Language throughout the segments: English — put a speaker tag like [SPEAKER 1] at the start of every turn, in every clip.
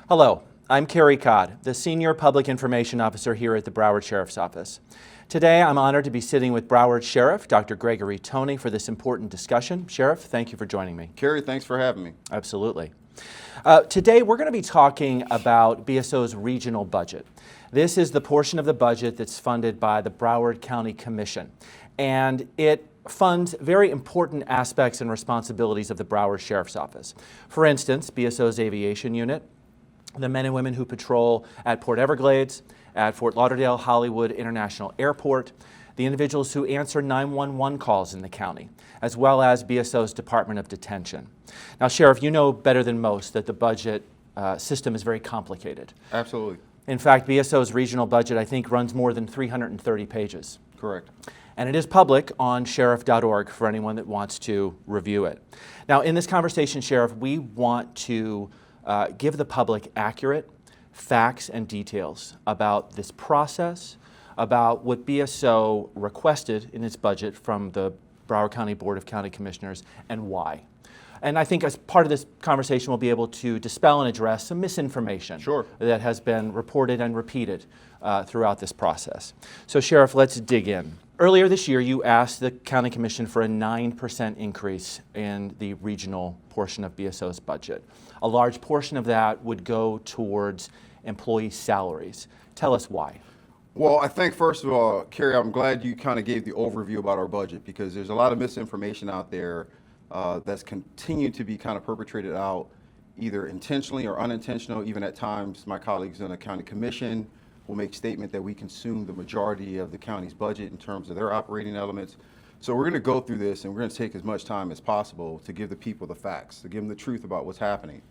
[SPEAKER 1] Hello, I'm Carey, the Senior Public Information Officer here at the Broward Sheriff's Office. Today, I'm honored to be sitting with Broward Sheriff Dr. Gregory for this important discussion. Sheriff, thank you for joining me.
[SPEAKER 2] Carey, thanks for having me.
[SPEAKER 1] Absolutely. Today, we're going to be talking about BSO's regional budget. This is the portion of the budget that's funded by the Broward County Commission, and it funds very important aspects and responsibilities of the Broward Sheriff's Office. For instance, BSO's aviation unit, the men and women who patrol at Port Everglades, at Fort Lauderdale Hollywood International Airport, the individuals who answer 911 calls in the county, as well as BSO's Department of Detention. Now, Sheriff, you know better than most that the budget system is very complicated.
[SPEAKER 2] Absolutely.
[SPEAKER 1] In fact, BSO's regional budget, I think, runs more than 330 pages.
[SPEAKER 2] Correct.
[SPEAKER 1] And it is public on sheriff.org for anyone that wants to review it. Now, in this conversation, Sheriff, we want to give the public accurate facts and details about this process, about what BSO requested in its budget from the Broward County Board of County Commissioners and why. And I think as part of this conversation, we'll be able to dispel and address some misinformation that has been reported and repeated throughout this process. So, Sheriff, let's dig in. Earlier this year, you asked the County Commission for a 9% increase in the regional portion of BSO's budget. A large portion of that would go towards employee salaries. Tell us why.
[SPEAKER 2] Well, I think, first of all, Carey, I'm glad you kind of gave the overview about our budget, because there's a lot of misinformation out there that's continued to be kind of perpetrated out, either intentionally or unintentional. Even at times, my colleagues in the County Commission will make statement that we consume the majority of the county's budget in terms of their operating elements. So we're going to go through this, and we're going to take as much time as possible to give the people the facts, to give them the truth about what's happening.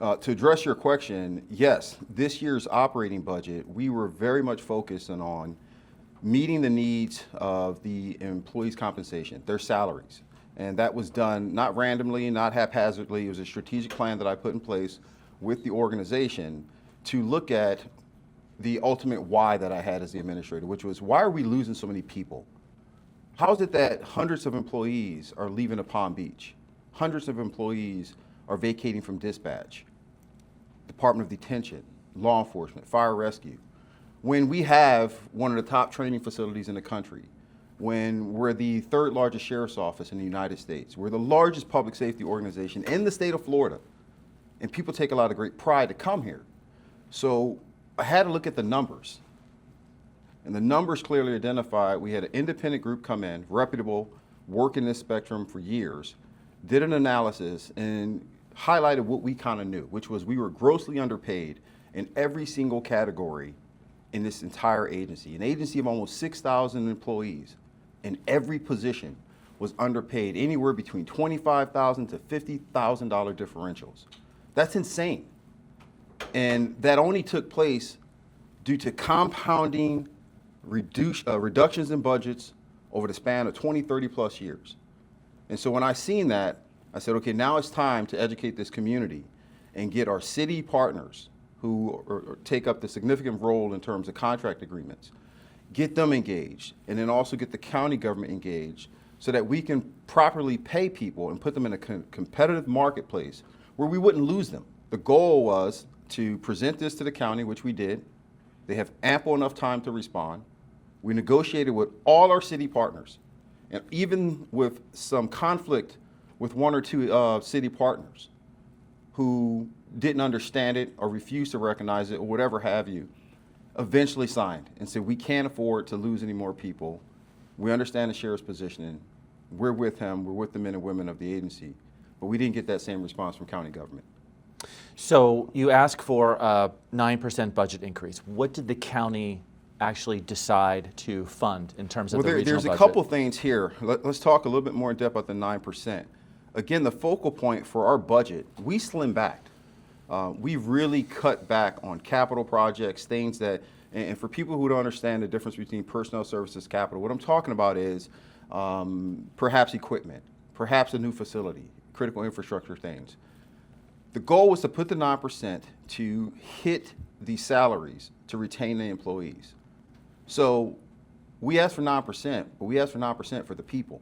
[SPEAKER 2] To address your question, yes, this year's operating budget, we were very much focused on meeting the needs of the employees' compensation, their salaries. And that was done not randomly, not haphazardly. It was a strategic plan that I put in place with the organization to look at the ultimate why that I had as the administrator, which was, why are we losing so many people? How is it that hundreds of employees are leaving to Palm Beach? Hundreds of employees are vacating from dispatch, Department of Detention, law enforcement, fire rescue. When we have one of the top training facilities in the country, when we're the third largest sheriff's office in the United States, we're the largest public safety organization in the state of Florida, and people take a lot of great pride to come here. So I had to look at the numbers. And the numbers clearly identified, we had an independent group come in, reputable, work in this spectrum for years, did an analysis and highlighted what we kind of knew, which was we were grossly underpaid in every single category in this entire agency. An agency of almost 6,000 employees, in every position was underpaid, anywhere between $25,000 to $50,000 differentials. That's insane. And that only took place due to compounding reductions in budgets over the span of 20, 30 plus years. And so when I seen that, I said, okay, now it's time to educate this community and get our city partners who take up the significant role in terms of contract agreements, get them engaged, and then also get the county government engaged so that we can properly pay people and put them in a competitive marketplace where we wouldn't lose them. The goal was to present this to the county, which we did. They have ample enough time to respond. We negotiated with all our city partners, and even with some conflict with one or two city partners who didn't understand it or refused to recognize it or whatever have you, eventually signed and said, we can't afford to lose any more people. We understand the sheriff's positioning. We're with him. We're with the men and women of the agency. But we didn't get that same response from county government.
[SPEAKER 1] So you asked for a 9% budget increase. What did the county actually decide to fund in terms of the regional budget?
[SPEAKER 2] There's a couple things here. Let's talk a little bit more in depth about the 9%. Again, the focal point for our budget, we slimmed back. We really cut back on capital projects, things that, and for people who don't understand the difference between personnel services capital, what I'm talking about is perhaps equipment, perhaps a new facility, critical infrastructure things. The goal was to put the 9% to hit the salaries to retain the employees. So we asked for 9%, but we asked for 9% for the people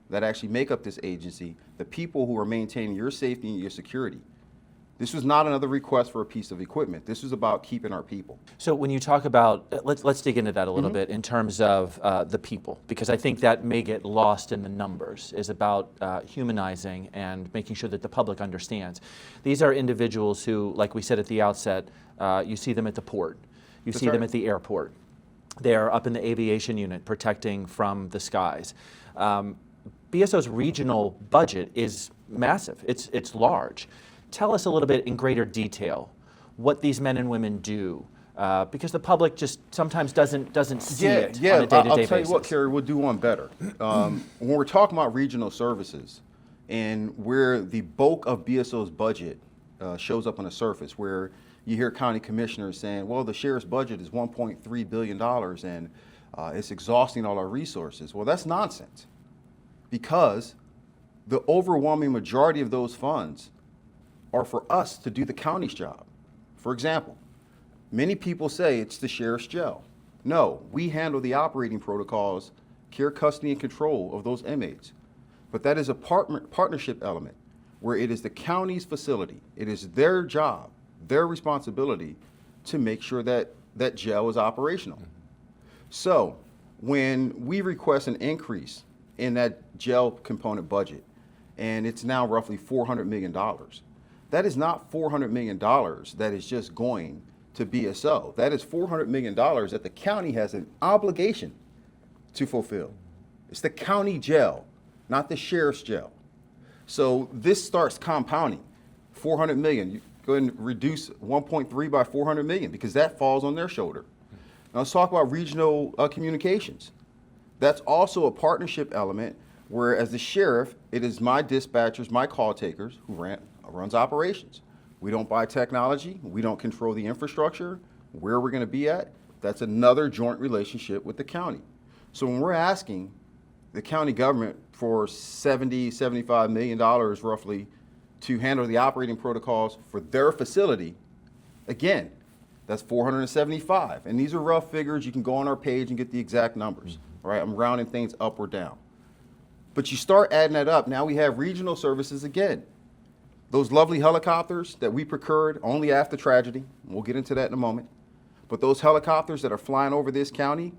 [SPEAKER 2] that actually make up this agency, the people who are maintaining your safety and your security. This was not another request for a piece of equipment. This was about keeping our people.
[SPEAKER 1] So when you talk about, let's dig into that a little bit in terms of the people, because I think that may get lost in the numbers, is about humanizing and making sure that the public understands. These are individuals who, like we said at the outset, you see them at the port, you see them at the airport. They're up in the aviation unit protecting from the skies. BSO's regional budget is massive, it's large. Tell us a little bit in greater detail what these men and women do, because the public just sometimes doesn't see it on a day-to-day basis.
[SPEAKER 2] I'll tell you what, Carey, we'll do one better. When we're talking about regional services and where the bulk of BSO's budget shows up on the surface, where you hear county commissioners saying, well, the sheriff's budget is $1.3 billion and it's exhausting all our resources. Well, that's nonsense, because the overwhelming majority of those funds are for us to do the county's job. For example, many people say it's the sheriff's jail. No, we handle the operating protocols, care, custody, and control of those inmates. But that is a partnership element where it is the county's facility. It is their job, their responsibility to make sure that that jail is operational. So when we request an increase in that jail component budget, and it's now roughly $400 million, that is not $400 million that is just going to BSO. That is $400 million that the county has an obligation to fulfill. It's the county jail, not the sheriff's jail. So this starts compounding. 400 million, you go ahead and reduce 1.3 by 400 million, because that falls on their shoulder. Now let's talk about regional communications. That's also a partnership element where, as the sheriff, it is my dispatchers, my call takers who runs operations. We don't buy technology. We don't control the infrastructure, where we're going to be at. That's another joint relationship with the county. So when we're asking the county government for $75 million roughly to handle the operating protocols for their facility, again, that's 475. And these are rough figures. You can go on our page and get the exact numbers. All right, I'm rounding things up or down. But you start adding that up. Now we have regional services again. Those lovely helicopters that we procured only after tragedy, we'll get into that in a moment. But those helicopters that are flying over this county,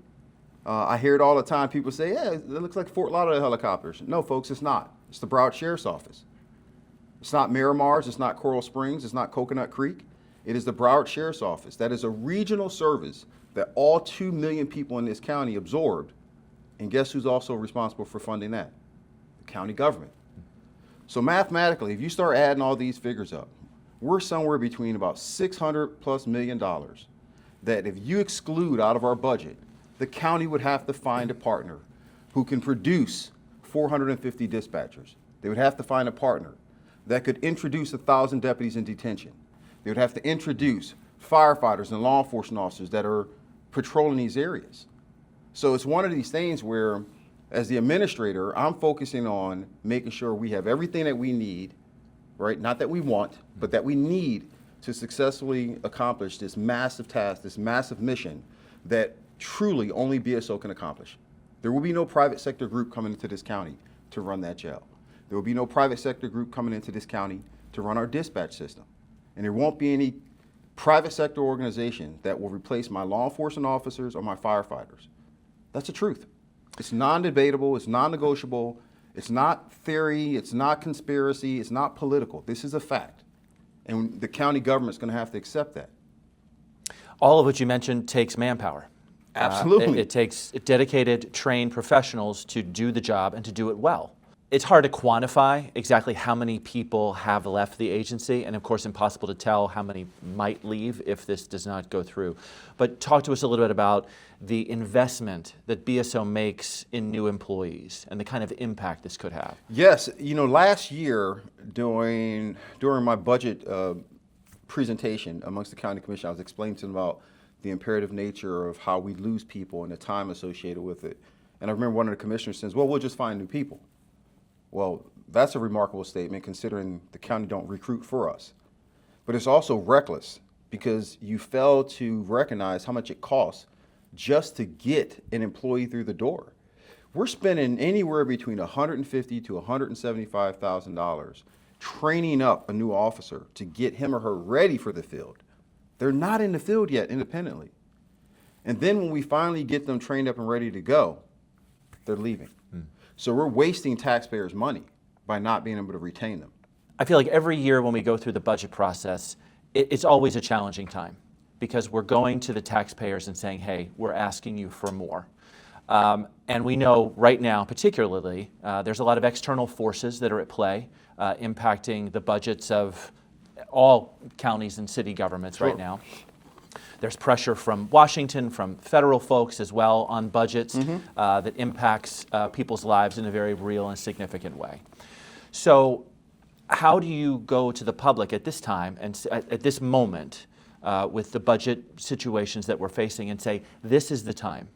[SPEAKER 2] I hear it all the time. People say, yeah, it looks like Fort Lauderdale helicopters. No, folks, it's not. It's the Broward Sheriff's Office. It's not Miramar's, it's not Coral Springs, it's not Coconut Creek. It is the Broward Sheriff's Office. That is a regional service that all 2 million people in this county absorbed. And guess who's also responsible for funding that? The county government. So mathematically, if you start adding all these figures up, we're somewhere between about $600+ million that if you exclude out of our budget, the county would have to find a partner who can produce 450 dispatchers. They would have to find a partner that could introduce 1,000 deputies in detention. They would have to introduce firefighters and law enforcement officers that are patrolling these areas. So it's one of these things where, as the administrator, I'm focusing on making sure we have everything that we need, right? Not that we want, but that we need to successfully accomplish this massive task, this massive mission that truly only BSO can accomplish. There will be no private sector group coming into this county to run that jail. There will be no private sector group coming into this county to run our dispatch system. And there won't be any private sector organization that will replace my law enforcement officers or my firefighters. That's the truth. It's non-debatable, it's non-negotiable, it's not theory, it's not conspiracy, it's not political. This is a fact. And the county government's going to have to accept that.
[SPEAKER 1] All of what you mentioned takes manpower.
[SPEAKER 2] Absolutely.
[SPEAKER 1] It takes dedicated, trained professionals to do the job and to do it well. It's hard to quantify exactly how many people have left the agency, and of course impossible to tell how many might leave if this does not go through. But talk to us a little bit about the investment that BSO makes in new employees and the kind of impact this could have.
[SPEAKER 2] Yes, last year during my budget presentation amongst the county commission, I was explaining to them about the imperative nature of how we lose people and the time associated with it. And I remember one of the commissioners says, well, we'll just find new people. Well, that's a remarkable statement considering the county don't recruit for us. But it's also reckless because you fail to recognize how much it costs just to get an employee through the door. We're spending anywhere between $150,000 to $175,000 training up a new officer to get him or her ready for the field. They're not in the field yet independently. And then when we finally get them trained up and ready to go, they're leaving. So we're wasting taxpayers' money by not being able to retain them.
[SPEAKER 1] I feel like every year when we go through the budget process, it's always a challenging time because we're going to the taxpayers and saying, hey, we're asking you for more. And we know right now, particularly, there's a lot of external forces that are at play impacting the budgets of all counties and city governments right now. There's pressure from Washington, from federal folks as well on budgets that impacts people's lives in a very real and significant way. So how do you go to the public at this time and at this moment with the budget situations that we're facing and say, this is the time?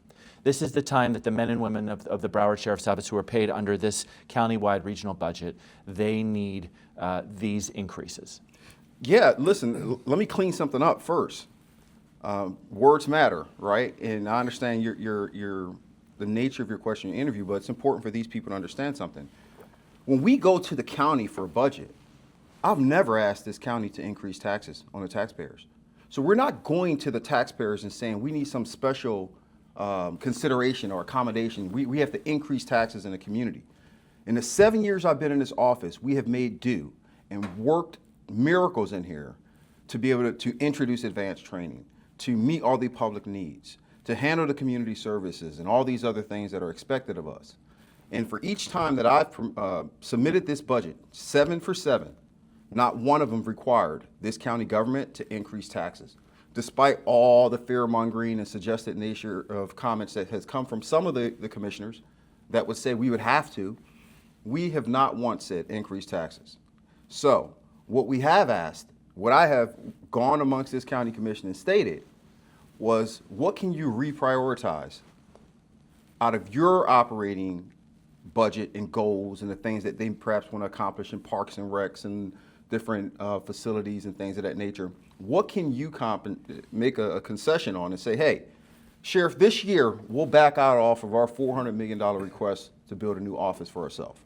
[SPEAKER 1] This is the time that the men and women of the Broward Sheriff's Office who are paid under this countywide regional budget, they need these increases.
[SPEAKER 2] Yeah, listen, let me clean something up first. Words matter, right? And I understand the nature of your question, your interview, but it's important for these people to understand something. When we go to the county for a budget, I've never asked this county to increase taxes on the taxpayers. So we're not going to the taxpayers and saying we need some special consideration or accommodation. We have to increase taxes in the community. In the 7 years I've been in this office, we have made do and worked miracles in here to be able to introduce advanced training, to meet all the public needs, to handle the community services and all these other things that are expected of us. And for each time that I've submitted this budget, 7 for 7, not one of them required this county government to increase taxes. Despite all the fear-mongering and suggested nature of comments that has come from some of the commissioners that would say we would have to, we have not once said increase taxes. So what we have asked, what I have gone amongst this county commission and stated was, what can you reprioritize out of your operating budget and goals and the things that they perhaps want to accomplish in parks and recs and different facilities and things of that nature? What can you make a concession on and say, hey, Sheriff, this year we'll back out off of our $400 million request to build a new office for ourselves.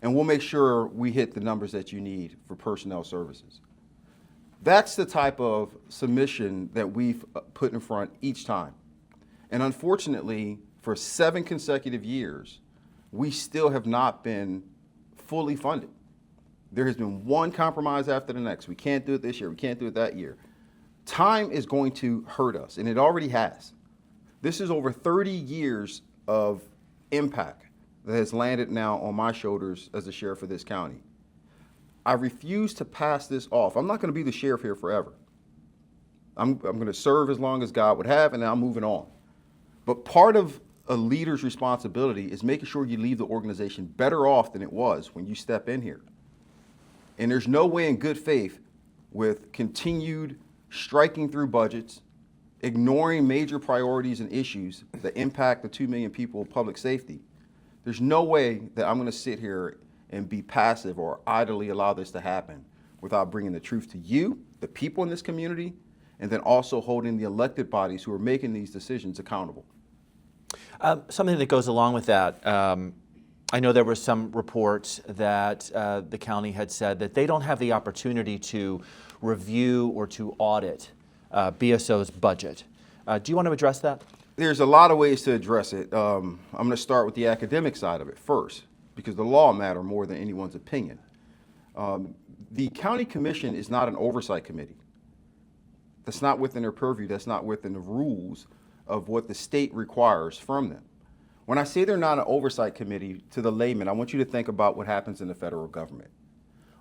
[SPEAKER 2] And we'll make sure we hit the numbers that you need for personnel services. That's the type of submission that we've put in front each time. And unfortunately, for 7 consecutive years, we still have not been fully funded. There has been one compromise after the next. We can't do it this year. We can't do it that year. Time is going to hurt us, and it already has. This is over 30 years of impact that has landed now on my shoulders as the sheriff of this county. I refuse to pass this off. I'm not going to be the sheriff here forever. I'm going to serve as long as God would have, and then I'm moving on. But part of a leader's responsibility is making sure you leave the organization better off than it was when you step in here. And there's no way in good faith with continued striking through budgets, ignoring major priorities and issues that impact the 2 million people of public safety. There's no way that I'm going to sit here and be passive or idly allow this to happen without bringing the truth to you, the people in this community, and then also holding the elected bodies who are making these decisions accountable.
[SPEAKER 1] Something that goes along with that, I know there were some reports that the county had said that they don't have the opportunity to review or to audit BSO's budget. Do you want to address that?
[SPEAKER 2] There's a lot of ways to address it. I'm going to start with the academic side of it first, because the law matters more than anyone's opinion. The county commission is not an oversight committee. That's not within their purview. That's not within the rules of what the state requires from them. When I say they're not an oversight committee, to the layman, I want you to think about what happens in the federal government.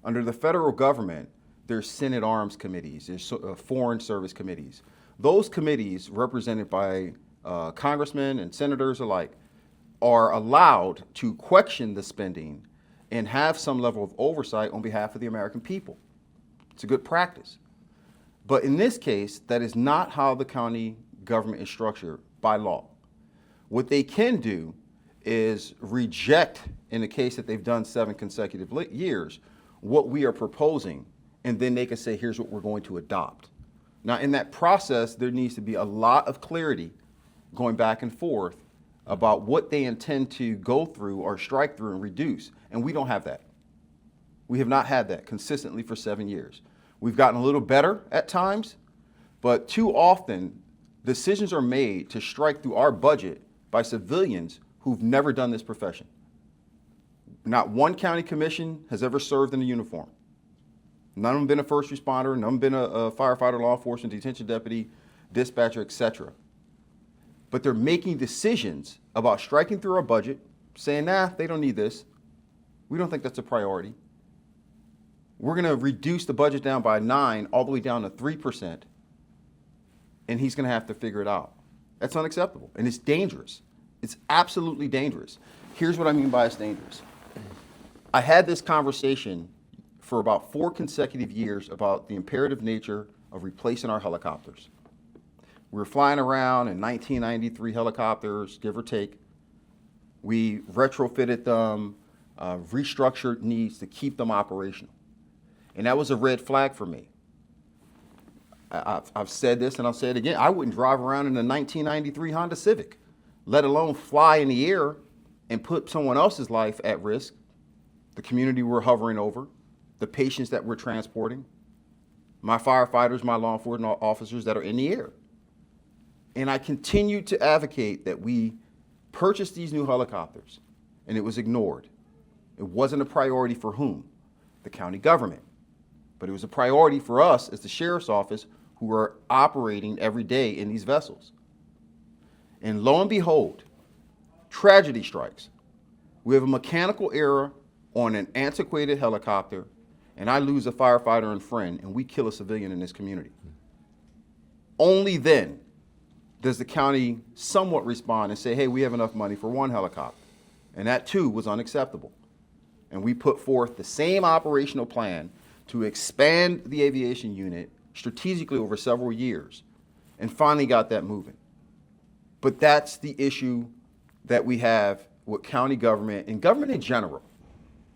[SPEAKER 2] Under the federal government, there's Senate Arms Committees, there's Foreign Service Committees. Those committees, represented by congressmen and senators alike, are allowed to question the spending and have some level of oversight on behalf of the American people. It's a good practice. But in this case, that is not how the county government is structured by law. What they can do is reject, in the case that they've done 7 consecutive years, what we are proposing, and then they can say, here's what we're going to adopt. Now, in that process, there needs to be a lot of clarity going back and forth about what they intend to go through or strike through and reduce, and we don't have that. We have not had that consistently for 7 years. We've gotten a little better at times, but too often decisions are made to strike through our budget by civilians who've never done this profession. Not one county commission has ever served in a uniform. None of them been a first responder, none of them been a firefighter, law enforcement, detention deputy, dispatcher, etc. But they're making decisions about striking through our budget, saying, nah, they don't need this. We don't think that's a priority. We're going to reduce the budget down by 9 all the way down to 3%, and he's going to have to figure it out. That's unacceptable, and it's dangerous. It's absolutely dangerous. Here's what I mean by it's dangerous. I had this conversation for about 4 consecutive years about the imperative nature of replacing our helicopters. We were flying around in 1993 helicopters, give or take. We retrofitted them, restructured needs to keep them operational. And that was a red flag for me. I've said this and I'll say it again. I wouldn't drive around in a 1993 Honda Civic, let alone fly in the air and put someone else's life at risk, the community we're hovering over, the patients that we're transporting, my firefighters, my law enforcement officers that are in the air. And I continue to advocate that we purchase these new helicopters, and it was ignored. It wasn't a priority for whom? The county government. But it was a priority for us as the sheriff's office who are operating every day in these vessels. And lo and behold, tragedy strikes. We have a mechanical error on an antiquated helicopter, and I lose a firefighter and friend, and we kill a civilian in this community. Only then does the county somewhat respond and say, hey, we have enough money for one helicopter. And that too was unacceptable. And we put forth the same operational plan to expand the aviation unit strategically over several years and finally got that moving. But that's the issue that we have with county government and government in general.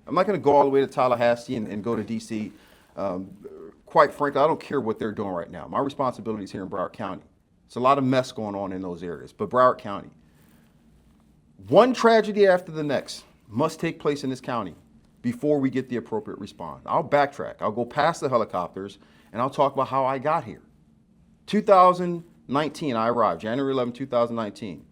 [SPEAKER 2] I'm not going to go all the way to Tallahassee and go to D.C. Quite frankly, I don't care what they're doing right now. My responsibility is here in Broward County. It's a lot of mess going on in those areas, but Broward County. One tragedy after the next must take place in this county before we get the appropriate response. I'll backtrack. I'll go past the helicopters, and I'll talk about how I got here. 2019, I arrived, January 11, 2019,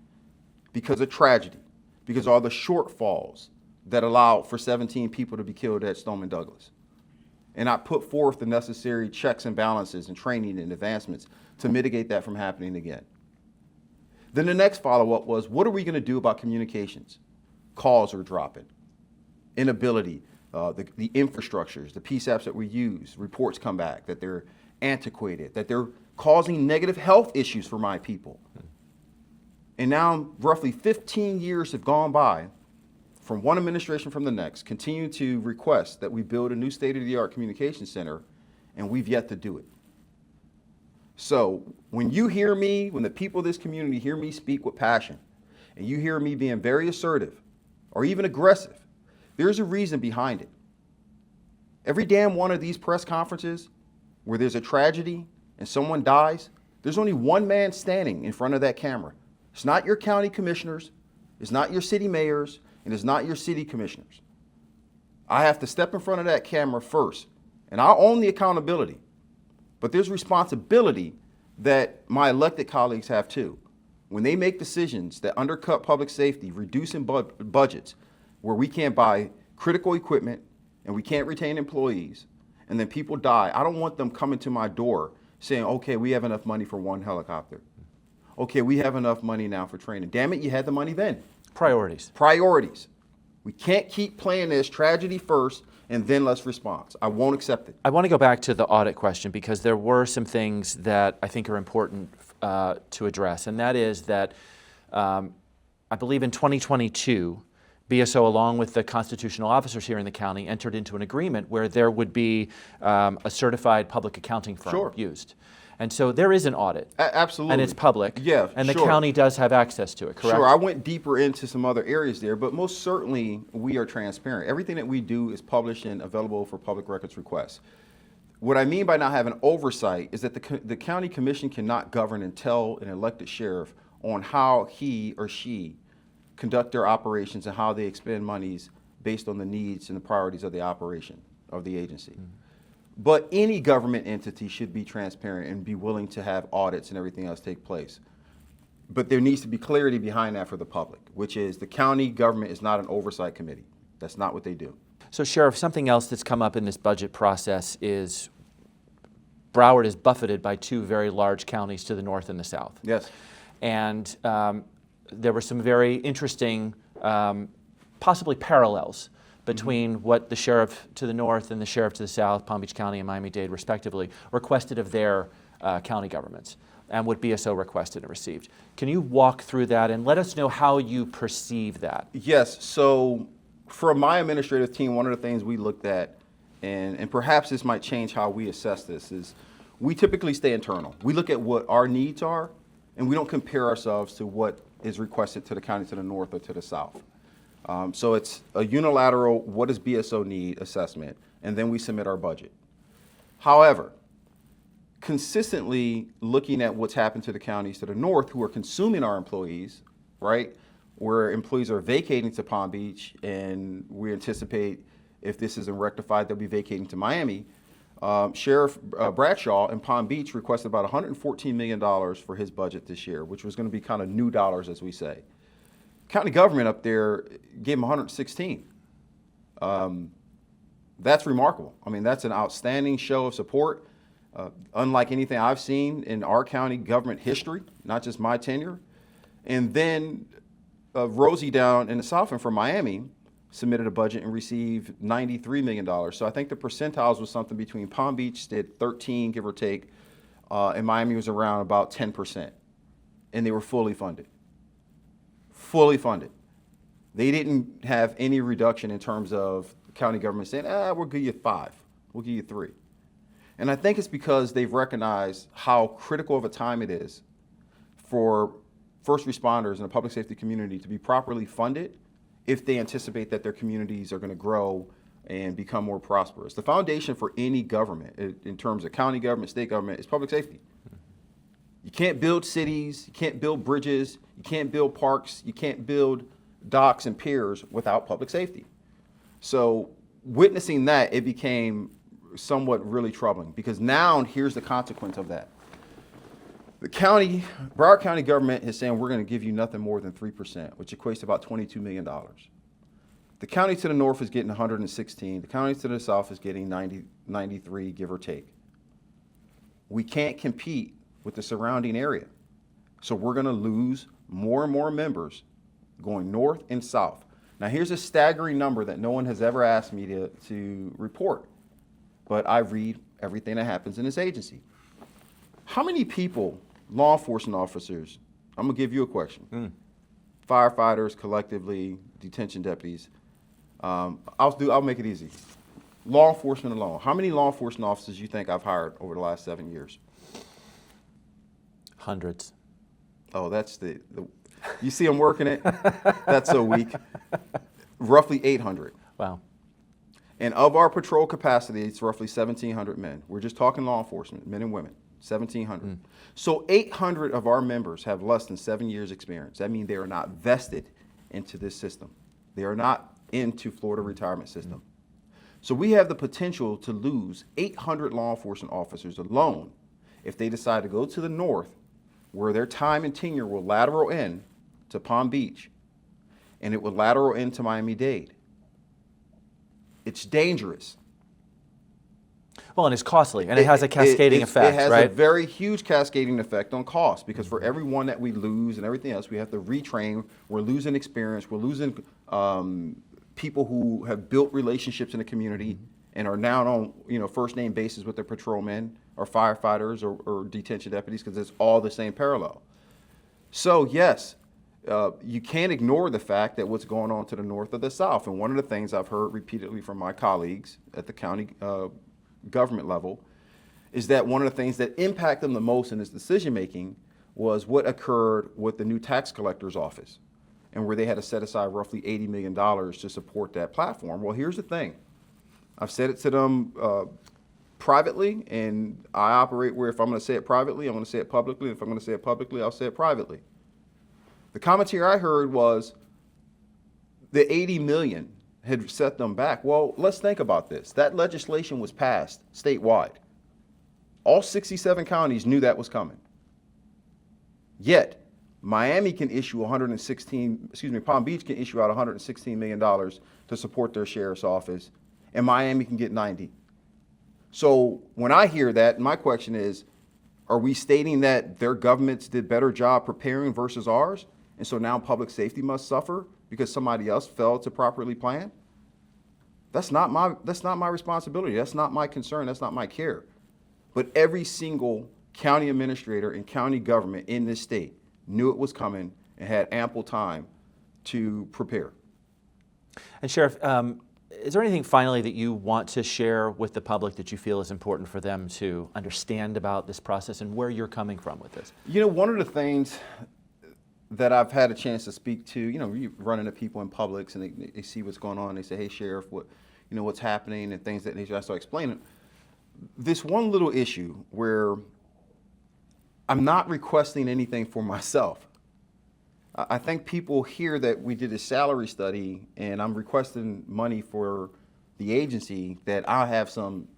[SPEAKER 2] because of tragedy, because of all the shortfalls that allowed for 17 people to be killed at Stoneman Douglas. And I put forth the necessary checks and balances and training and advancements to mitigate that from happening again. Then the next follow-up was, what are we going to do about communications? Calls are dropping. Inability, the infrastructures, the PSAPs that we use, reports come back that they're antiquated, that they're causing negative health issues for my people. And now roughly 15 years have gone by from one administration from the next, continue to request that we build a new state-of-the-art communication center, and we've yet to do it. So when you hear me, when the people of this community hear me speak with passion, and you hear me being very assertive or even aggressive, there's a reason behind it. Every damn one of these press conferences where there's a tragedy and someone dies, there's only one man standing in front of that camera. It's not your county commissioners, it's not your city mayors, and it's not your city commissioners. I have to step in front of that camera first, and I'll own the accountability. But there's responsibility that my elected colleagues have too. When they make decisions that undercut public safety, reducing budgets, where we can't buy critical equipment and we can't retain employees, and then people die, I don't want them coming to my door saying, okay, we have enough money for one helicopter. Okay, we have enough money now for training. Damn it, you had the money then.
[SPEAKER 1] Priorities.
[SPEAKER 2] Priorities. We can't keep playing this tragedy first and then let's respond. I won't accept it.
[SPEAKER 1] I want to go back to the audit question because there were some things that I think are important to address, and that is that I believe in 2022, BSO, along with the constitutional officers here in the county, entered into an agreement where there would be a certified public accounting firm used. And so there is an audit.
[SPEAKER 2] Absolutely.
[SPEAKER 1] And it's public.
[SPEAKER 2] Yeah,
[SPEAKER 1] and the county does have access to it, correct?
[SPEAKER 2] Sure. I went deeper into some other areas there, but most certainly we are transparent. Everything that we do is published and available for public records requests. What I mean by not having oversight is that the county commission cannot govern and tell an elected sheriff on how he or she conduct their operations and how they expend monies based on the needs and the priorities of the operation. of the agency. But any government entity should be transparent and be willing to have audits and everything else take place. But there needs to be clarity behind that for the public, which is the county government is not an oversight committee. That's not what they do.
[SPEAKER 1] So, Sheriff, something else that's come up in this budget process is Broward is buffeted by two very large counties to the north and the south.
[SPEAKER 2] Yes.
[SPEAKER 1] And there were some very interesting, possibly parallels between what the sheriff to the north and the sheriff to the south, Palm Beach County and Miami-Dade respectively, requested of their county governments and what BSO requested and received. Can you walk through that and let us know how you perceive that?
[SPEAKER 2] Yes. So for my administrative team, one of the things we looked at, and perhaps this might change how we assess this, is we typically stay internal. We look at what our needs are, and we don't compare ourselves to what is requested to the county to the north or to the south. So it's a unilateral, what does BSO need assessment, and then we submit our budget. However, consistently looking at what's happened to the counties to the north who are consuming our employees, right, where employees are vacating to Palm Beach, and we anticipate if this isn't rectified, they'll be vacating to Miami. Sheriff Bradshaw in Palm Beach requested about $114 million for his budget this year, which was going to be kind of new dollars, as we say. County government up there gave him 116. That's remarkable. I mean, that's an outstanding show of support, unlike anything I've seen in our county government history, not just my tenure. And then Rosie down in the south and from Miami submitted a budget and received $93 million. So I think the percentiles was something between Palm Beach did 13, give or take, and Miami was around about 10%. And they were fully funded. Fully funded. They didn't have any reduction in terms of the county government saying, we'll give you 5, we'll give you 3. And I think it's because they've recognized how critical of a time it is for first responders in the public safety community to be properly funded if they anticipate that their communities are going to grow and become more prosperous. The foundation for any government, in terms of county government, state government, is public safety. You can't build cities, you can't build bridges, you can't build parks, you can't build docks and piers without public safety. So witnessing that, it became somewhat really troubling, because now here's the consequence of that. The county, Broward County government is saying we're going to give you nothing more than 3%, which equates to about $22 million. The county to the north is getting 116. The county to the south is getting 93, give or take. We can't compete with the surrounding area. So we're going to lose more and more members going north and south. Now here's a staggering number that no one has ever asked me to report, but I read everything that happens in this agency. How many people, law enforcement officers, I'm going to give you a question. Firefighters, collectively, detention deputies. I'll make it easy. Law enforcement alone. How many law enforcement officers you think I've hired over the last 7 years?
[SPEAKER 1] Hundreds.
[SPEAKER 2] Oh, that's the you see I'm working it? That's so weak. Roughly 800.
[SPEAKER 1] Wow.
[SPEAKER 2] And of our patrol capacity, it's roughly 1,700 men. We're just talking law enforcement, men and women. 1,700. So 800 of our members have less than 7 years experience. That means they are not vested into this system. They are not into Florida retirement system. So we have the potential to lose 800 law enforcement officers alone if they decide to go to the north, where their time and tenure will lateral in to Palm Beach, and it will lateral into Miami-Dade. It's dangerous.
[SPEAKER 1] Well, and it's costly, and it has a cascading effect,
[SPEAKER 2] It has
[SPEAKER 1] right?
[SPEAKER 2] a very huge cascading effect on cost, because for every one that we lose and everything else, we have to retrain. We're losing experience. We're losing people who have built relationships in the community and are now on first name basis with their patrolmen or firefighters or detention deputies, because it's all the same parallel. So yes, you can't ignore the fact that what's going on to the north or the south. And one of the things I've heard repeatedly from my colleagues at the county government level is that one of the things that impacted them the most in this decision making was what occurred with the new tax collector's office, and where they had to set aside roughly $80 million to support that platform. Well, here's the thing. I've said it to them privately, and I operate where if I'm going to say it privately, I'm going to say it publicly. If I'm going to say it publicly, I'll say it privately. The commentary I heard was the $80 million had set them back. Well, let's think about this. That legislation was passed statewide. All 67 counties knew that was coming. Yet, Miami can issue Palm Beach can issue out $116 million to support their sheriff's office, and Miami can get 90. So when I hear that, my question is, are we stating that their governments did better job preparing versus ours? And so now public safety must suffer because somebody else failed to properly plan? That's not my responsibility. That's not my concern. That's not my care. But every single county administrator and county government in this state knew it was coming and had ample time to prepare.
[SPEAKER 1] And Sheriff, is there anything finally that you want to share with the public that you feel is important for them to understand about this process and where you're coming from with this?
[SPEAKER 2] You know, one of the things that I've had a chance to speak to, you run into people in Publix and they see what's going on. They say, hey, Sheriff, what's happening and things that nature. I start explaining. This one little issue where I'm not requesting anything for myself. I think people hear that we did a salary study and I'm requesting money for the agency, that I have some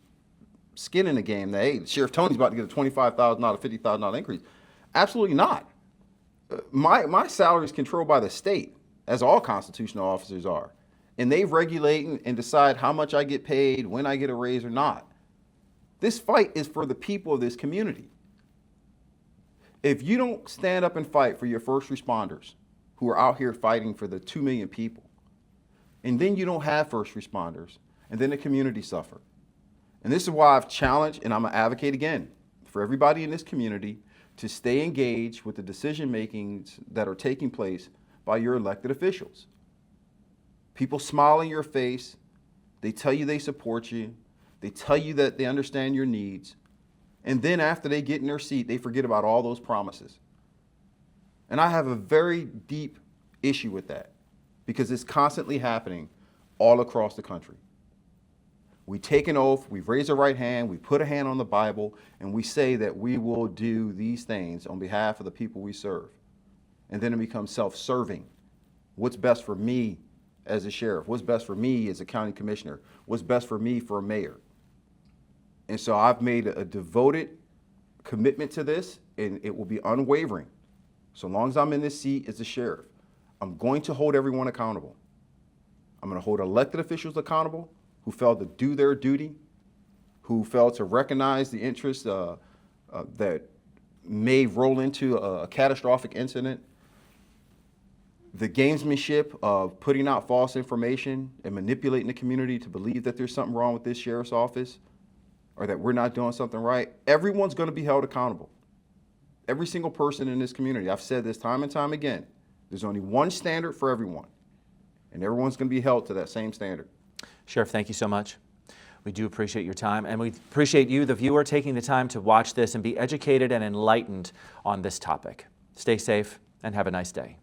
[SPEAKER 2] skin in the game, that, hey, Sheriff Tony's about to get a $25,000, $50,000 increase. Absolutely not. My salary is controlled by the state, as all constitutional officers are. And they regulate and decide how much I get paid, when I get a raise or not. This fight is for the people of this community. If you don't stand up and fight for your first responders who are out here fighting for the 2 million people, and then you don't have first responders, and then the community suffer. And this is why I've challenged, and I'm going to advocate again, for everybody in this community to stay engaged with the decision makings that are taking place by your elected officials. People smile in your face, they tell you they support you, they tell you that they understand your needs, and then after they get in their seat, they forget about all those promises. And I have a very deep issue with that because it's constantly happening all across the country. We take an oath, we raise our right hand, we put a hand on the Bible, and we say that we will do these things on behalf of the people we serve. And then it becomes self-serving. What's best for me as a sheriff? What's best for me as a county commissioner? What's best for me for a mayor? And so I've made a devoted commitment to this, and it will be unwavering. So long as I'm in this seat as a sheriff, I'm going to hold everyone accountable. I'm going to hold elected officials accountable who failed to do their duty, who failed to recognize the interests that may roll into a catastrophic incident. The gamesmanship of putting out false information and manipulating the community to believe that there's something wrong with this sheriff's office or that we're not doing something right, everyone's going to be held accountable. Every single person in this community. I've said this time and time again. There's only one standard for everyone, and everyone's going to be held to that same standard.
[SPEAKER 1] Sheriff, thank you so much. We do appreciate your time, and we appreciate you, the viewer, taking the time to watch this and be educated and enlightened on this topic. Stay safe and have a nice day.